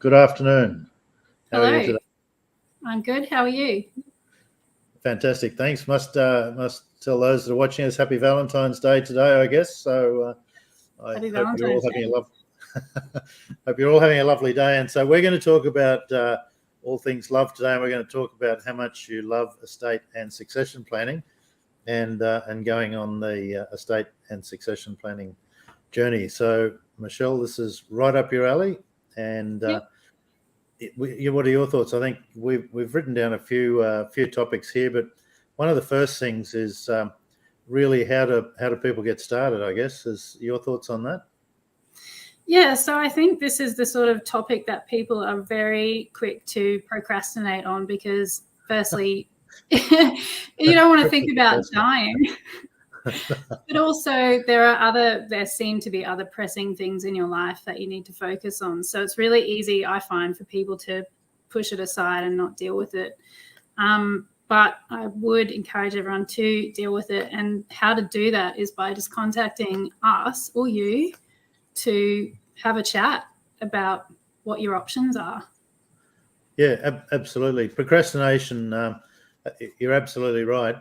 Good afternoon. How are you Hello, today? I'm good. How are you? Fantastic. Thanks. Must tell those that are watching us Happy Valentine's Day today, I guess. So I Happy hope you're all Valentine's having Day. a hope you're all having a lovely day. And so we're going to talk about all things love today, and we're going to talk about how much you love estate and succession planning, and going on the estate and succession planning journey. So Michelle, this is right up your alley, and Yep. what are your thoughts? I think we've written down a few topics here, but one of the first things is really how do people get started? I guess is your thoughts on that? Yeah, so I think this is the sort of topic that people are very quick to procrastinate on because, firstly, you don't want to think about dying. But also there seem to be other pressing things in your life that you need to focus on. So it's really easy, I find, for people to push it aside and not deal with it. But I would encourage everyone to deal with it. And how to do that is by just contacting us or you to have a chat about what your options are. Yeah, absolutely. Procrastination, you're absolutely right.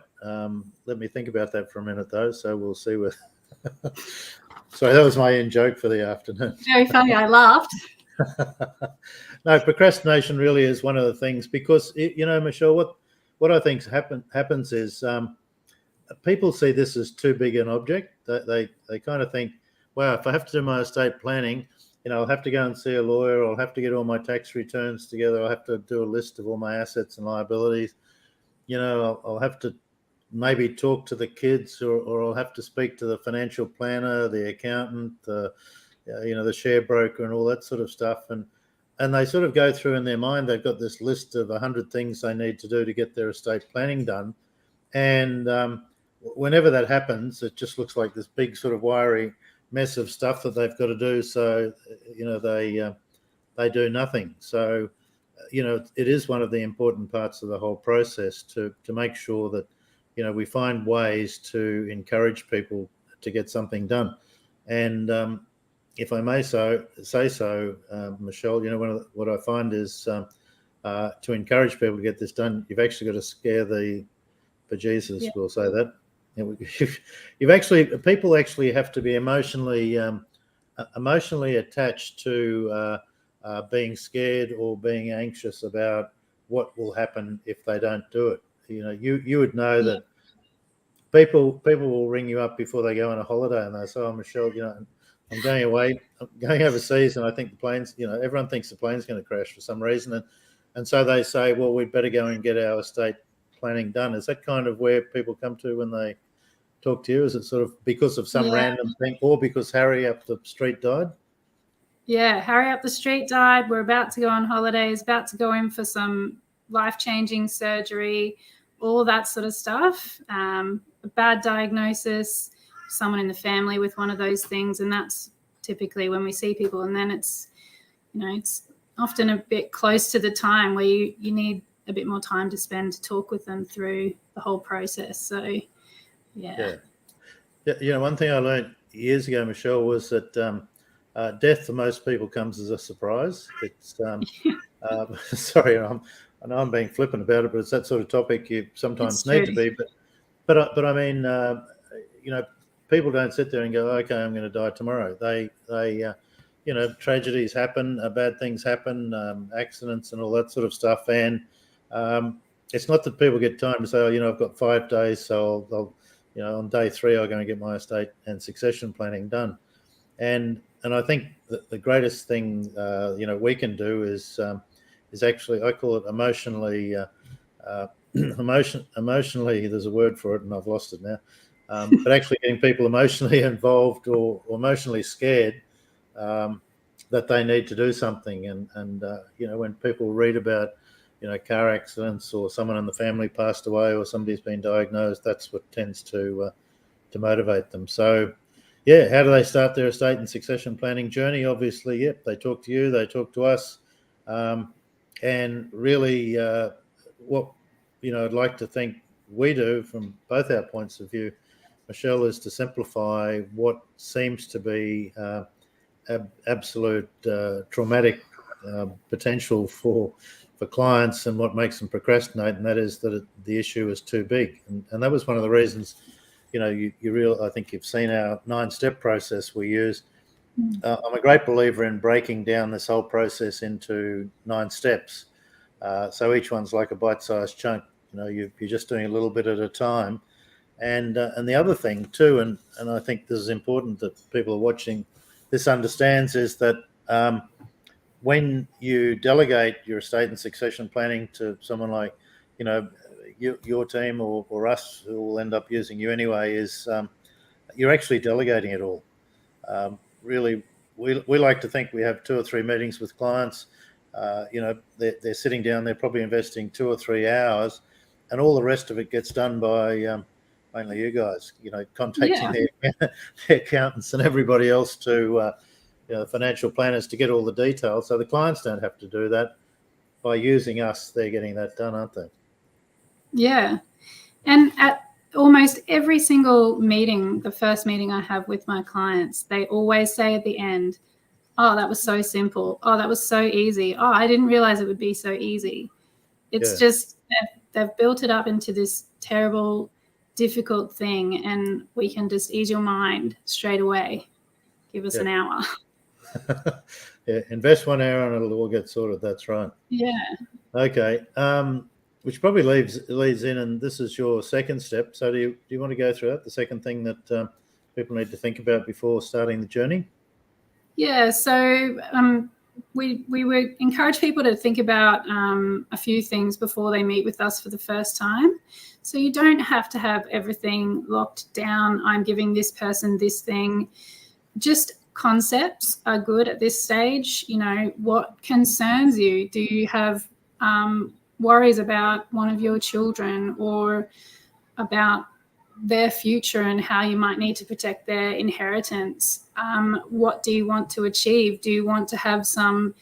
Let me think about that for a minute, though. So we'll see what. Sorry, that was my in joke for the afternoon. Very funny. I laughed. No, procrastination really is one of the things because Michelle, what I think happens is people see this as too big an object. They kind of think, wow, if I have to do my estate planning, I'll have to go and see a lawyer. I'll have to get all my tax returns together. I'll have to do a list of all my assets and liabilities. I'll have to maybe talk to the kids, or I'll have to speak to the financial planner, the accountant, the share broker, and all that sort of stuff. And they sort of go through in their mind. They've got this list of 100 things they need to do to get their estate planning done. And whenever that happens, it just looks like this big sort of wiry mess of stuff that they've got to do. So they do nothing. So it is one of the important parts of the whole process to make sure that we find ways to encourage people to get something done. And if I may say so, Michelle, what I find is to encourage people to get this done, you've actually got to scare the bejesus. Yeah. We'll say that. People actually have to be emotionally attached to being scared or being anxious about what will happen if they don't do it. You would know that people will ring you up before they go on a holiday and they say, "Oh, Michelle, I'm going away, I'm going overseas, and I think the plane's, everyone thinks the plane's going to crash for some reason, and so they say, well, we'd better go and get our estate planning done." Is that kind of where people come to when they talk to you? Is it sort of because of some random thing, or because Harry up the street died? Yeah, Harry up the street died. We're about to go on holidays, about to go in for some life-changing surgery, all that sort of stuff. A bad diagnosis, someone in the family with one of those things, and that's typically when we see people. And then it's often a bit close to the time where you need a bit more time to spend to talk with them through the whole process. So, yeah. One thing I learned years ago, Michelle, was that death for most people comes as a surprise. It's sorry, I know I'm being flippant about it, but it's that sort of topic you sometimes need to be. But I mean, people don't sit there and go, "Okay, I'm going to die tomorrow." They tragedies happen, bad things happen, accidents and all that sort of stuff. And it's not that people get time to say, "Oh, I've got 5 days, so I'll on day 3 I'm going to get my estate and succession planning done." And I think that the greatest thing we can do is actually, I call it emotionally. Emotionally, there's a word for it, and I've lost it now. But actually, getting people emotionally involved or emotionally scared that they need to do something. And when people read about car accidents, or someone in the family passed away, or somebody's been diagnosed, that's what tends to motivate them. So, yeah, how do they start their estate and succession planning journey? Obviously, they talk to you, they talk to us, and really, what I'd like to think we do from both our points of view, Michelle, is to simplify what seems to be absolute traumatic potential for clients and what makes them procrastinate, and that is that the issue is too big. And that was one of the reasons, I think you've seen our 9-step process we use. I'm a great believer in breaking down this whole process into 9 steps. So each one's like a bite-sized chunk. You're just doing a little bit at a time. And the other thing too, and I think this is important that people are watching this understands, is that when you delegate your estate and succession planning to someone like, your team or us, who will end up using you anyway, is you're actually delegating it all. Really, we like to think we have 2 or 3 meetings with clients. They're sitting down, they're probably investing 2 or 3 hours, and all the rest of it gets done by mainly you guys, contacting their accountants and everybody else to financial planners to get all the details. So the clients don't have to do that. By using us, they're getting that done, aren't they? Yeah. And at almost every single meeting, the first meeting I have with my clients, they always say at the end, "Oh, that was so simple. Oh, that was so easy. Oh, I didn't realize it would be so easy." It's just they've built it up into this terrible, difficult thing, and we can just ease your mind straight away. Give us an hour. Invest 1 hour and it'll all get sorted. That's right. Yeah. Okay. Which probably leads in, and this is your second step. So do you want to go through that? The second thing that people need to think about before starting the journey? Yeah. So we would encourage people to think about a few things before they meet with us for the first time. So you don't have to have everything locked down. I'm giving this person this thing. Just concepts are good at this stage. What concerns you? Do you have worries about one of your children or about their future and how you might need to protect their inheritance? What do you want to achieve? Do you want to have some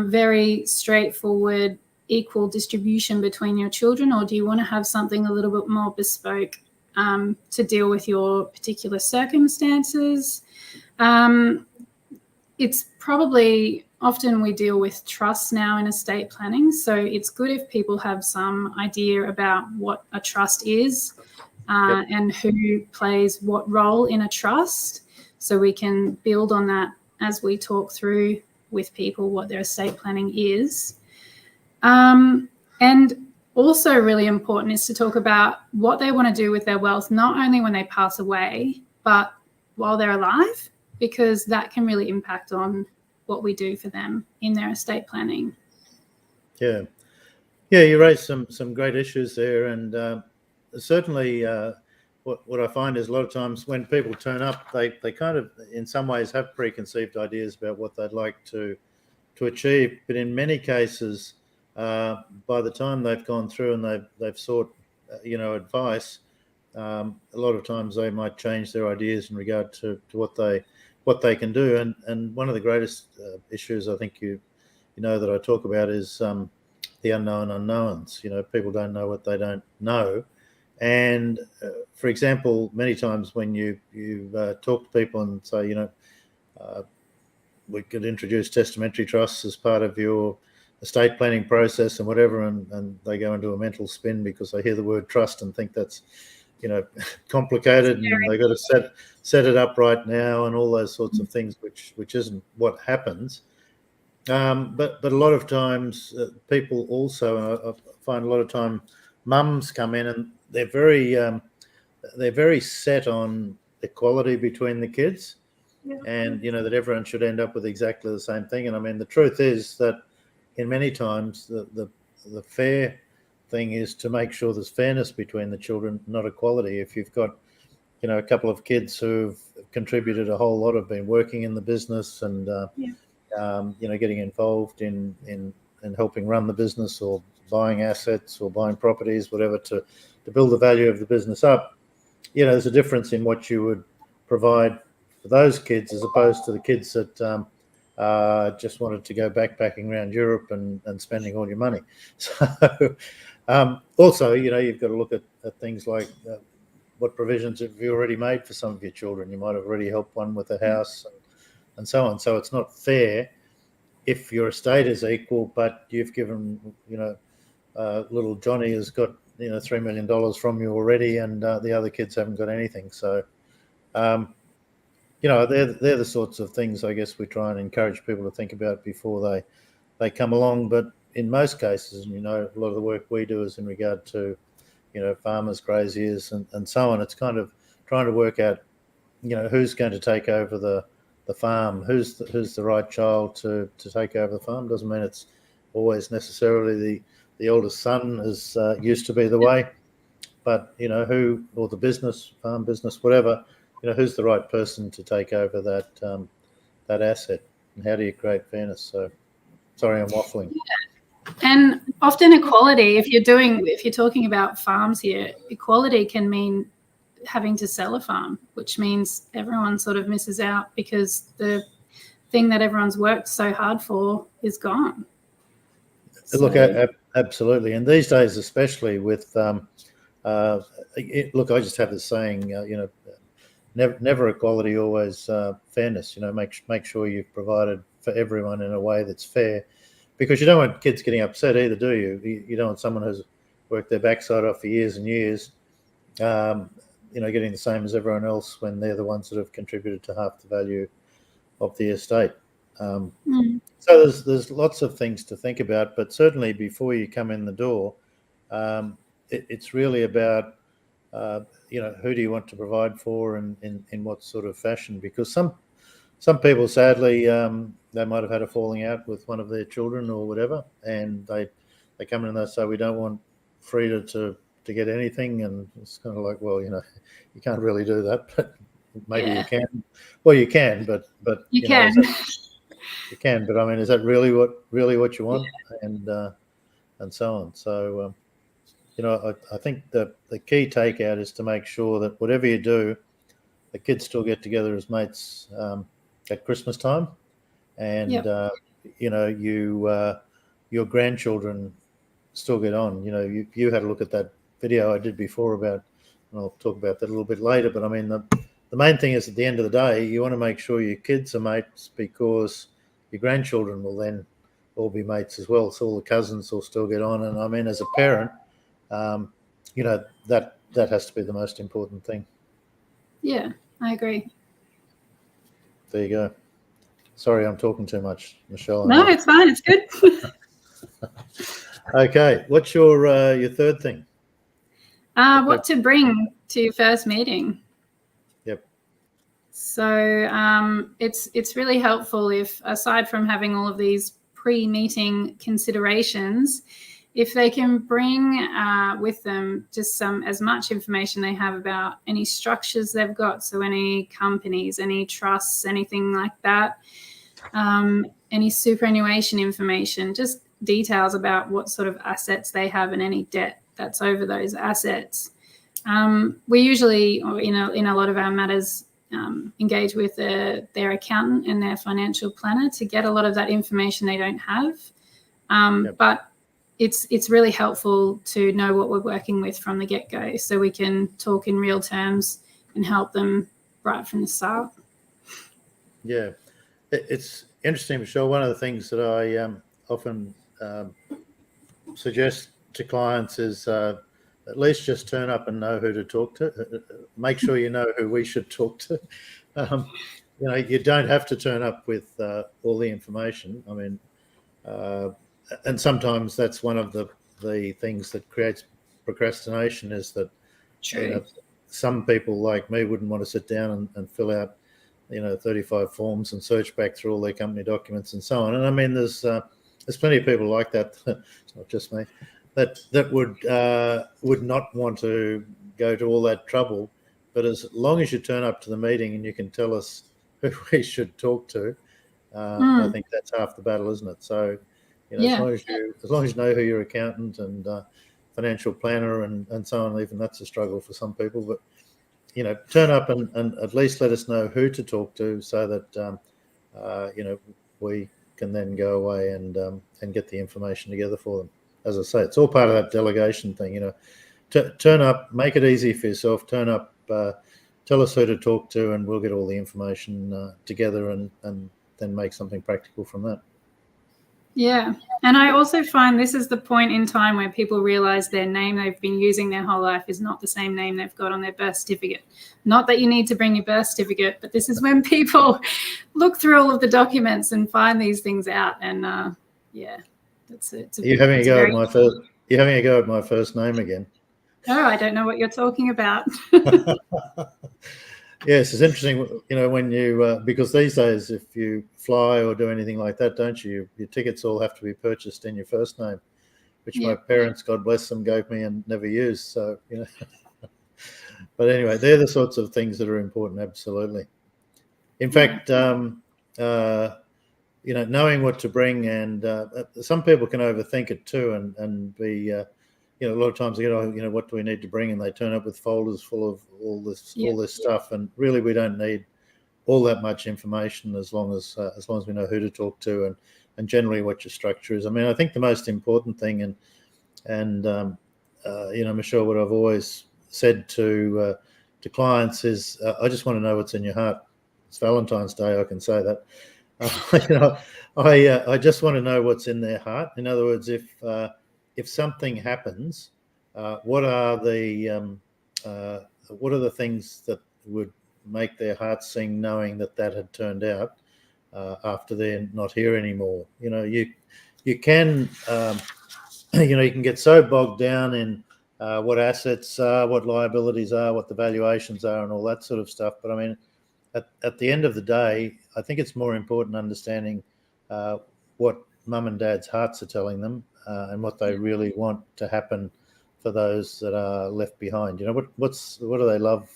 very straightforward equal distribution between your children, or do you want to have something a little bit more bespoke to deal with your particular circumstances? It's probably often we deal with trusts now in estate planning, so it's good if people have some idea about what a trust is and who plays what role in a trust, so we can build on that as we talk through with people what their estate planning is. And also really important is to talk about what they want to do with their wealth, not only when they pass away, but while they're alive, because that can really impact on what we do for them in their estate planning. Yeah, you raised some great issues there, and certainly what I find is a lot of times when people turn up, they kind of in some ways have preconceived ideas about what they'd like to achieve, but in many cases, by the time they've gone through and they've sought advice, a lot of times they might change their ideas in regard to what they can do. And one of the greatest issues I think that I talk about is the unknown unknowns. People don't know what they don't know. And for example, many times when you talk to people and say, we could introduce testamentary trusts as part of your estate planning process and whatever, and they go into a mental spin because they hear the word trust and think that's complicated, and they've got to set it up right now and all those sorts of things, which isn't what happens. But a lot of times people also, I find a lot of time mums come in and they're very set on equality between the kids, and that everyone should end up with exactly the same thing. And I mean, the truth is that in many times the fair thing is to make sure there's fairness between the children, not equality. If you've got a couple of kids who've contributed a whole lot, have been working in the business and getting involved in helping run the business or buying assets or buying properties, whatever, to build the value of the business up, there's a difference in what you would provide for those kids as opposed to the kids that just wanted to go backpacking around Europe and spending all your money. So also, you've got to look at things like what provisions have you already made for some of your children. You might have already helped one with a house and so on. So it's not fair if your estate is equal, but you've given, little Johnny has got, $3 million from you already, and the other kids haven't got anything. So, they're the sorts of things I guess we try and encourage people to think about before they come along. But in most cases, a lot of the work we do is in regard to, farmers, graziers, and so on. It's kind of trying to work out, who's going to take over the farm, who's the right child to take over the farm. Doesn't mean it's always necessarily the eldest son, as used to be the way, but who, or the business, farm business, whatever, who's the right person to take over that asset, and how do you create fairness? So, sorry, I'm waffling. Yeah. And often equality, if you're talking about farms here, equality can mean having to sell a farm, which means everyone sort of misses out because the thing that everyone's worked so hard for is gone. Look, absolutely. And these days, especially with, look, I just have this saying, never equality, always fairness. Make sure you've provided for everyone in a way that's fair, because you don't want kids getting upset either, do you? You don't want someone who's worked their backside off for years and years, getting the same as everyone else when they're the ones that have contributed to half the value of the estate. So there's lots of things to think about, but certainly before you come in the door, it's really about who do you want to provide for, and in what sort of fashion? Because some people, sadly, they might have had a falling out with one of their children or whatever, and they come in and they say, we don't want Frida to get anything, and it's kind of like, well, you can't really do that, but maybe you can. Well, you can, but you can. You can, but I mean, is that really what you want? Yeah. And so on. So, I think the key takeout is to make sure that whatever you do, the kids still get together as mates at Christmas time, and your grandchildren still get on. You had a look at that video I did before about, and I'll talk about that a little bit later. But I mean, the main thing is, at the end of the day, you want to make sure your kids are mates, because your grandchildren will then all be mates as well. So all the cousins will still get on. And I mean, as a parent, that has to be the most important thing. Yeah, I agree. There you go. Sorry, I'm talking too much, Michelle. No, it's fine. It's good. Okay. What's your third thing? What to bring to your first meeting. Yep. So it's really helpful if, aside from having all of these pre-meeting considerations, if they can bring with them just as much information they have about any structures they've got, so any companies, any trusts, anything like that, any superannuation information, just details about what sort of assets they have and any debt that's over those assets. We usually, in a lot of our matters, engage with their accountant and their financial planner to get a lot of that information they don't have. But it's really helpful to know what we're working with from the get-go, so we can talk in real terms and help them right from the start. Yeah, it's interesting, Michelle. One of the things that I often suggest to clients is at least just turn up and know who to talk to. Make sure you know who we should talk to. You don't have to turn up with all the information. I mean, and sometimes that's one of the things that creates procrastination, is that some people like me wouldn't want to sit down and fill out 35 forms and search back through all their company documents and so on. And I mean, there's plenty of people like that. It's not just me, that would not want to go to all that trouble. But as long as you turn up to the meeting and you can tell us who we should talk to, I think that's half the battle, isn't it? So, as long as you know who your accountant and financial planner and so on, even that's a struggle for some people. But turn up and at least let us know who to talk to, so that we can then go away and get the information together for them. As I say, it's all part of that delegation thing. Turn up, make it easy for yourself. Turn up, tell us who to talk to, and we'll get all the information together and then make something practical from that. Yeah. And I also find this is the point in time where people realize their name they've been using their whole life is not the same name they've got on their birth certificate. Not that you need to bring your birth certificate, but this is when people look through all of the documents and find these things out. And yeah, You're having a go at my first. You're having a go at my first name again. Oh, I don't know what you're talking about. Yes, it's interesting, when you because these days, if you fly or do anything like that, don't you? Your tickets all have to be purchased in your first name, which my parents, God bless them, gave me and never used. So, but anyway, they're the sorts of things that are important. Absolutely. In fact, knowing what to bring, and some people can overthink it too, and be. A lot of times they go, what do we need to bring? And they turn up with folders full of all this stuff. And really, we don't need all that much information as long as we know who to talk to and generally what your structure is. I mean, I think the most important thing, and Michelle, what I've always said to clients is, I just want to know what's in your heart. It's Valentine's Day, I can say that. I just want to know what's in their heart. In other words, if something happens, what are the things that would make their hearts sing, knowing that had turned out after they're not here anymore? You can you can get so bogged down in what assets are, what liabilities are, what the valuations are, and all that sort of stuff. But I mean, at the end of the day, I think it's more important understanding what mum and dad's hearts are telling them. And what they really want to happen for those that are left behind. What do they love?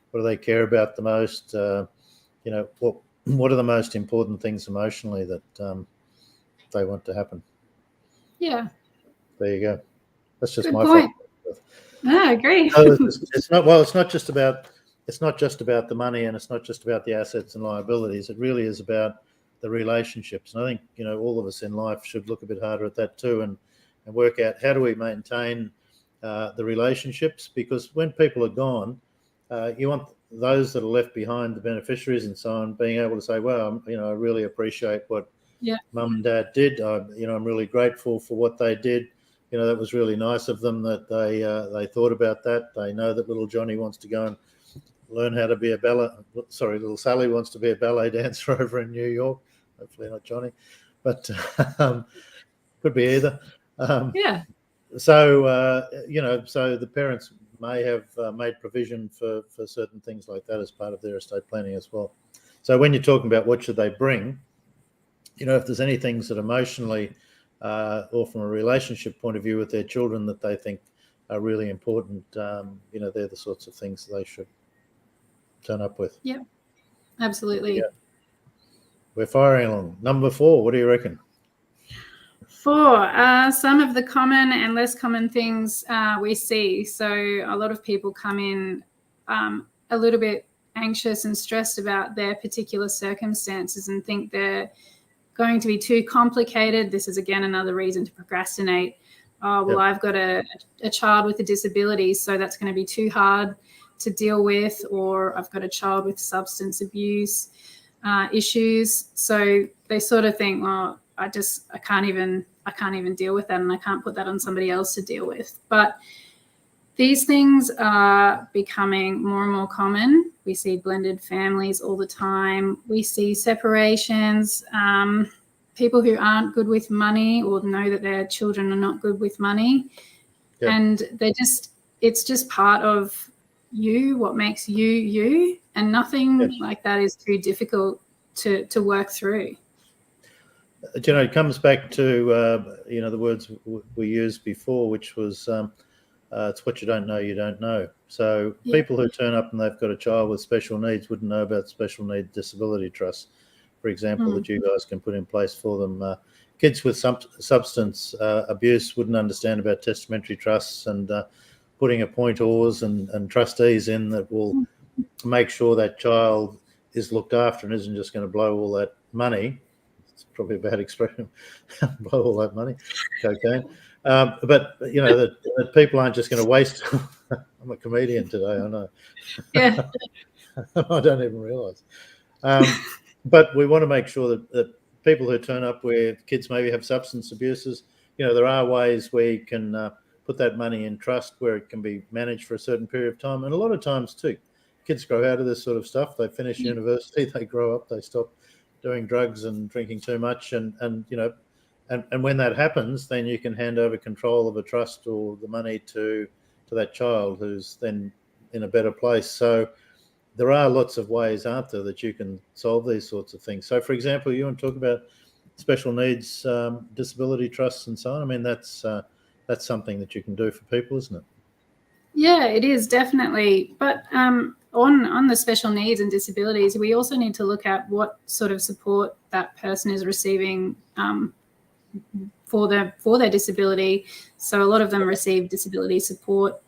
What do they care about the most? What are the most important things emotionally that they want to happen? Yeah. There you go. That's just good my point. I agree. So it's not just about the money, and it's not just about the assets and liabilities. It really is about the relationships. And I think, all of us in life should look a bit harder at that too, and work out how do we maintain the relationships, because when people are gone, you want those that are left behind, the beneficiaries and so on, being able to say, well, I really appreciate what mum and dad did. I'm really grateful for what they did. That was really nice of them that they thought about that. They know that little Johnny wants to go and learn how to be little Sally wants to be a ballet dancer over in New York. Hopefully not Johnny, but could be either. So, so the parents may have made provision for certain things like that as part of their estate planning as well. So when you're talking about what should they bring, if there's any things that emotionally or from a relationship point of view with their children that they think are really important, they're the sorts of things that they should turn up with. Yeah, absolutely. Yeah. We're firing along. Number 4, what do you reckon? 4, some of the common and less common things we see. So a lot of people come in a little bit anxious and stressed about their particular circumstances and think they're going to be too complicated. This is, again, another reason to procrastinate. Oh, well, I've got a child with a disability, so that's going to be too hard to deal with, or I've got a child with substance abuse issues. So they sort of think, well, I can't even deal with that, and I can't put that on somebody else to deal with. But these things are becoming more and more common. We see blended families all the time. We see separations, people who aren't good with money or know that their children are not good with money. Yep. And it's just part of you, what makes you you, and nothing like that is too difficult to work through. It comes back to the words we used before, which was it's what you don't know, you don't know. So people who turn up and they've got a child with special needs wouldn't know about special needs disability trusts, for example, that you guys can put in place for them. Kids with substance abuse wouldn't understand about testamentary trusts and putting appointors and trustees in that will make sure that child is looked after and isn't just going to blow all that money. It's probably a bad expression, blow all that money, cocaine. But that people aren't just going to waste. I'm a comedian today, I know. I don't even realise. But we want to make sure that people who turn up where kids maybe have substance abuses, there are ways where you can put that money in trust where it can be managed for a certain period of time. And a lot of times too, kids grow out of this sort of stuff. They finish university, they grow up, they stop doing drugs and drinking too much, and when that happens, then you can hand over control of a trust or the money to that child who's then in a better place. So there are lots of ways, aren't there, that you can solve these sorts of things. So, for example, you want to talk about special needs disability trusts and so on. I mean, that's something that you can do for people, isn't it? Yeah, it is definitely. But on the special needs and disabilities, we also need to look at what sort of support that person is receiving for their disability. So a lot of them receive disability support,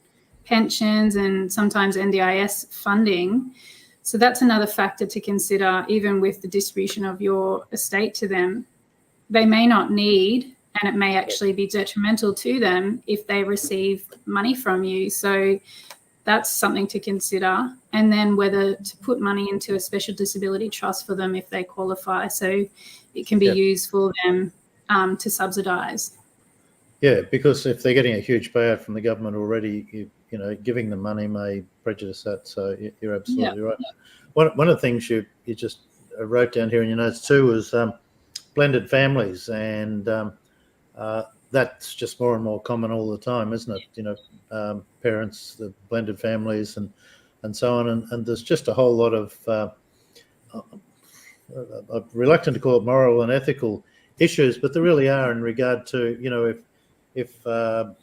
pensions, and sometimes NDIS funding. So that's another factor to consider, even with the distribution of your estate to them. They may not need, and it may actually be detrimental to them if they receive money from you. So that's something to consider. And then whether to put money into a special disability trust for them if they qualify. So it can be used for them to subsidise. Yeah, because if they're getting a huge payout from the government already, giving them money may prejudice that. So you're absolutely right. One of the things you just wrote down here in your notes too was blended families, and that's just more and more common all the time, isn't it? Parents, the blended families, and so on. And there's just a whole lot of I'm reluctant to call it moral and ethical issues, but there really are in regard to if mum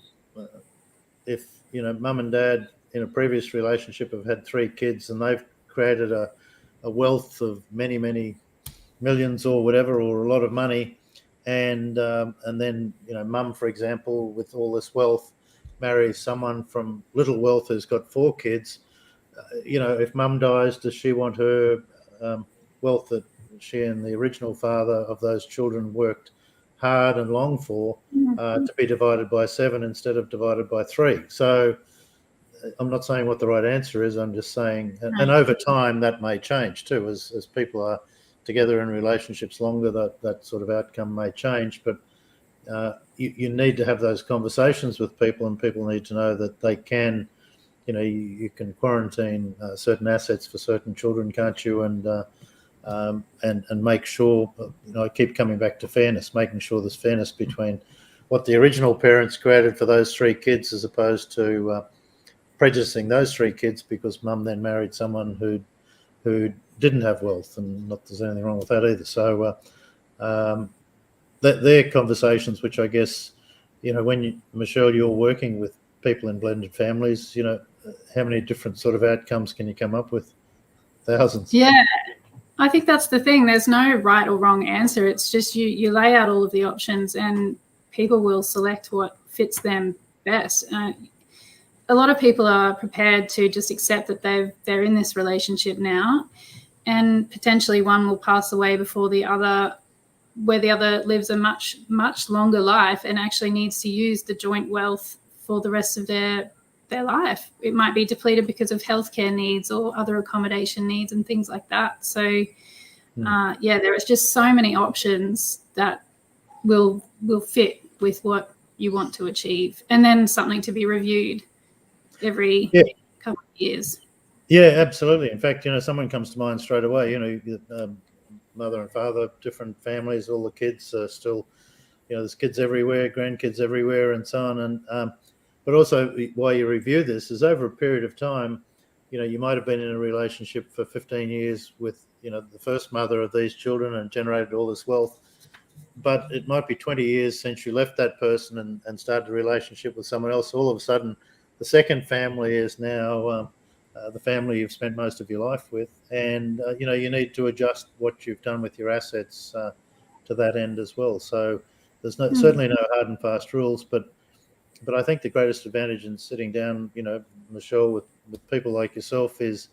and dad in a previous relationship have had 3 kids and they've created a wealth of many millions or whatever, or a lot of money, and then mum, for example, with all this wealth, marries someone from little wealth who's got 4 kids. If mum dies, does she want her wealth that she and the original father of those children worked hard and long for to be divided by 7 instead of divided by 3? So I'm not saying what the right answer is. I'm just saying, and over time that may change too, as people are together in relationships longer, that sort of outcome may change. But you need to have those conversations with people, and people need to know that they can, you can quarantine certain assets for certain children, can't you? And make sure, I keep coming back to fairness, making sure there's fairness between what the original parents created for those 3 kids, as opposed to prejudicing those 3 kids because mum then married someone who didn't have wealth, and not there's anything wrong with that either. So they're conversations which I guess, Michelle, you're working with people in blended families, how many different sort of outcomes can you come up with? Thousands. Yeah. I think that's the thing. There's no right or wrong answer. It's just you lay out all of the options and people will select what fits them best. A lot of people are prepared to just accept that they're in this relationship now, and potentially one will pass away before the other, where the other lives a much longer life and actually needs to use the joint wealth for the rest of their life. It might be depleted because of healthcare needs or other accommodation needs and things like that. So there is just so many options that will fit with what you want to achieve, and then something to be reviewed every couple of years. Yeah, absolutely. In fact, someone comes to mind straight away. Mother and father, different families, all the kids are still, there's kids everywhere, grandkids everywhere, and so on. And but also, why you review this is over a period of time. You might have been in a relationship for 15 years with, the first mother of these children and generated all this wealth. But it might be 20 years since you left that person and started a relationship with someone else. All of a sudden, the second family is now the family you've spent most of your life with. And, you need to adjust what you've done with your assets to that end as well. So there's certainly no hard and fast rules, but I think the greatest advantage in sitting down, Michelle, with people like yourself is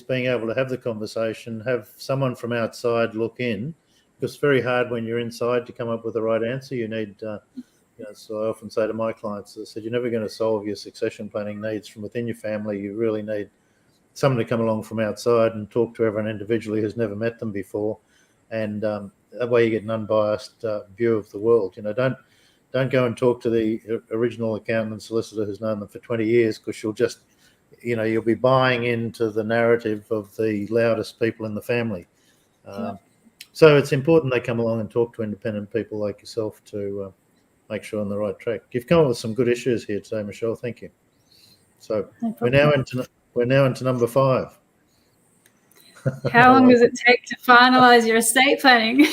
being able to have the conversation, have someone from outside look in, because it's very hard when you're inside to come up with the right answer. You need, so I often say to my clients, I said, you're never going to solve your succession planning needs from within your family. You really need someone to come along from outside and talk to everyone individually who's never met them before, and that way you get an unbiased view of the world. Don't go and talk to the original accountant and solicitor who's known them for 20 years, because you'll just, you'll be buying into the narrative of the loudest people in the family. So it's important they come along and talk to independent people like yourself to make sure on the right track. You've come up with some good issues here today, Michelle. Thank you. So we're now into number 5. How long does it take to finalize your estate planning?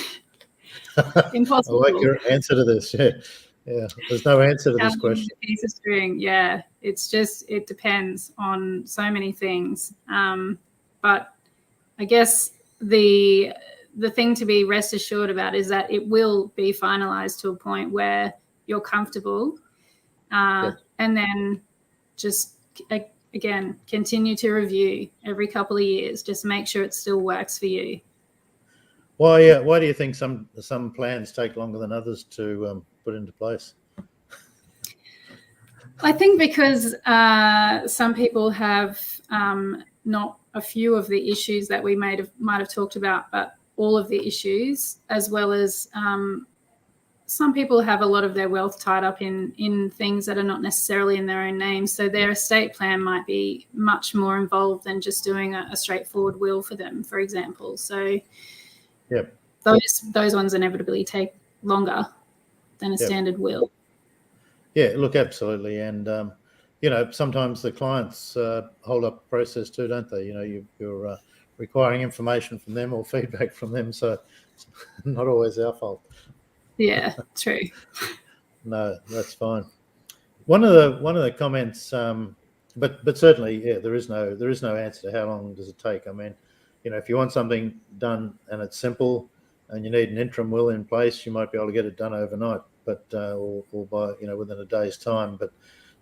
Impossible. I like your answer to this. Yeah. There's no answer to this question. A piece of string. Yeah. It depends on so many things. But I guess the thing to be rest assured about is that it will be finalized to a point where you're comfortable. And then just, again, continue to review every couple of years. Just make sure it still works for you. Why do you think some plans take longer than others to put into place? I think because some people have not a few of the issues that we might have talked about, but all of the issues, as well as some people have a lot of their wealth tied up in things that are not necessarily in their own name. So their estate plan might be much more involved than just doing a straightforward will for them, for example. So those ones inevitably take longer than a standard will. Yeah, look, absolutely. And, sometimes the clients hold up the process too, don't they? You're requiring information from them or feedback from them. So it's not always our fault. Yeah, true. No, that's fine. One of the comments, but certainly, there is no answer to how long does it take. I mean, if you want something done and it's simple and you need an interim will in place, you might be able to get it done overnight, but or by within a day's time. But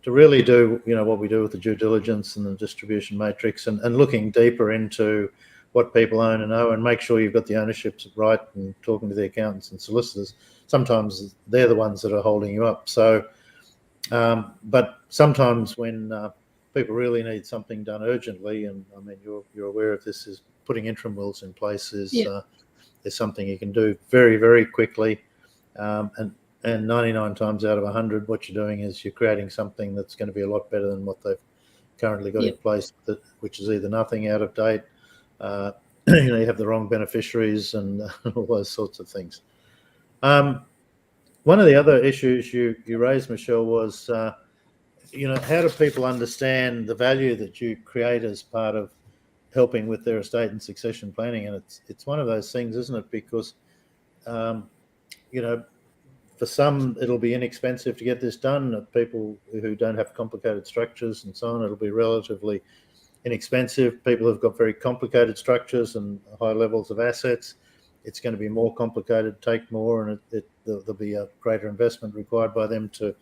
to really do what we do with the due diligence and the distribution matrix and looking deeper into what people own and owe, and make sure you've got the ownerships right, and talking to the accountants and solicitors, sometimes they're the ones that are holding you up. So, but sometimes when people really need something done urgently, and I mean you're aware of this, is putting interim wills in place is something you can do very, very quickly, and 99 times out of 100, what you're doing is you're creating something that's going to be a lot better than what they've currently got in place, which is either nothing, out of date. You have the wrong beneficiaries and all those sorts of things. One of the other issues you raised, Michelle, was how do people understand the value that you create as part of helping with their estate and succession planning? And it's one of those things, isn't it? Because for some it'll be inexpensive to get this done. People who don't have complicated structures and so on, it'll be relatively inexpensive. People who've got very complicated structures and high levels of assets, it's going to be more complicated, take more, and there'll be a greater investment required by them to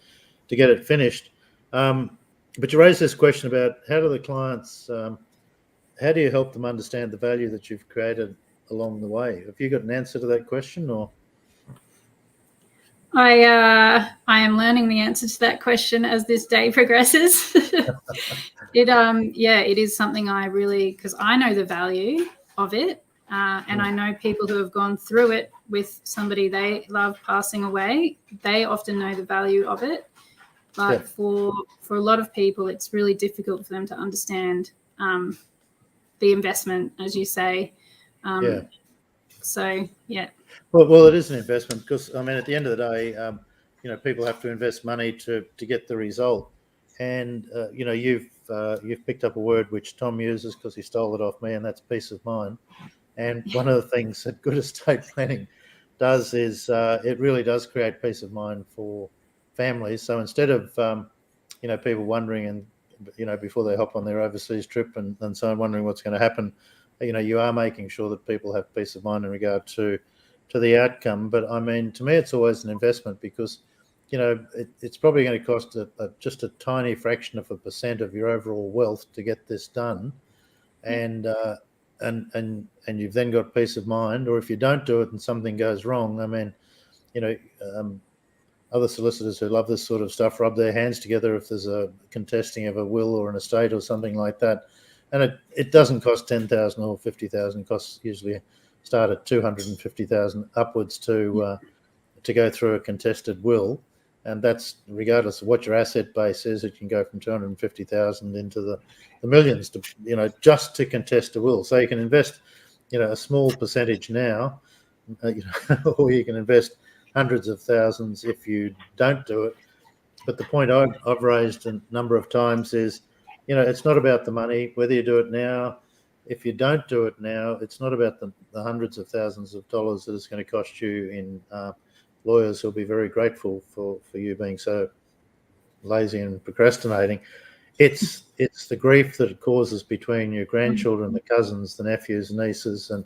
get it finished. But you raised this question about how do the clients, how do you help them understand the value that you've created along the way? Have you got an answer to that question, or? I am learning the answer to that question as this day progresses. It is something I really, because I know the value of it, and I know people who have gone through it with somebody they love passing away. They often know the value of it, but for a lot of people, it's really difficult for them to understand the investment, as you say. So Well, it is an investment, because I mean, at the end of the day, people have to invest money to get the result. And you've picked up a word which Tom uses because he stole it off me, and that's peace of mind. And one of the things that good estate planning does is it really does create peace of mind for families. So instead of people wondering and before they hop on their overseas trip and so on, wondering what's going to happen, you are making sure that people have peace of mind in regard to the outcome. But I mean, to me, it's always an investment, because it's probably going to cost just a tiny fraction of a % of your overall wealth to get this done, and you've then got peace of mind. Or if you don't do it and something goes wrong, I mean, other solicitors who love this sort of stuff rub their hands together if there's a contesting of a will or an estate or something like that. And it doesn't cost $10,000 or $50,000. It costs usually start at 250,000 upwards to go through a contested will. And that's regardless of what your asset base is. It can go from 250,000 into the millions to, just to contest a will. So you can invest, a small percentage now, or you can invest hundreds of thousands if you don't do it. But the point I've raised a number of times is, it's not about the money, whether you do it now. If you don't do it now, it's not about the hundreds of thousands of dollars that it's going to cost you in lawyers who'll be very grateful for you being so lazy and procrastinating. It's the grief that it causes between your grandchildren, the cousins, the nephews, nieces, and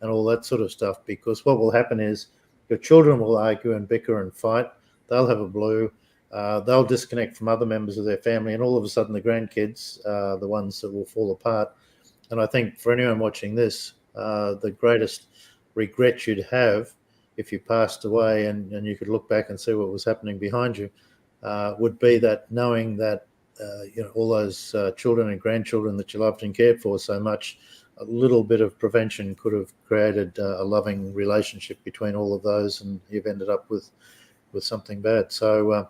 all that sort of stuff. Because what will happen is your children will argue and bicker and fight. They'll have a blue. They'll disconnect from other members of their family, and all of a sudden the grandkids are the ones that will fall apart. And I think for anyone watching this, the greatest regret you'd have if you passed away and you could look back and see what was happening behind you, would be that knowing that, all those children and grandchildren that you loved and cared for so much, a little bit of prevention could have created a loving relationship between all of those, and you've ended up with something bad. So,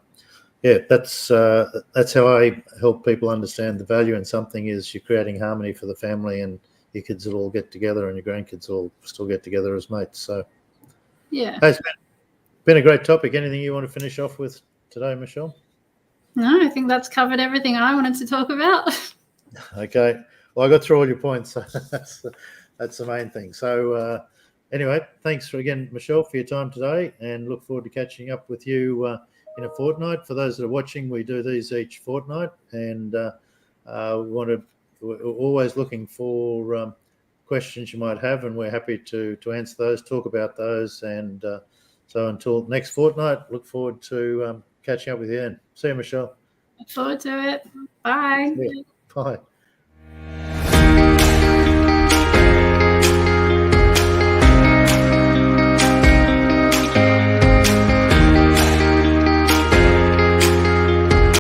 that's how I help people understand the value in something is you're creating harmony for the family, and your kids will all get together and your grandkids will still get together as mates. So, yeah, it's been a great topic. Anything you want to finish off with today, Michelle? No, I think that's covered everything I wanted to talk about. Okay. Well, I got through all your points. So that's the main thing. So anyway, thanks again, Michelle, for your time today, and look forward to catching up with you in a fortnight. For those that are watching, we do these each fortnight, and we're always looking for questions you might have, and we're happy to answer those, talk about those, and so until next fortnight, look forward to catching up with you then. See you, Michelle. Look forward to it. Bye. Bye.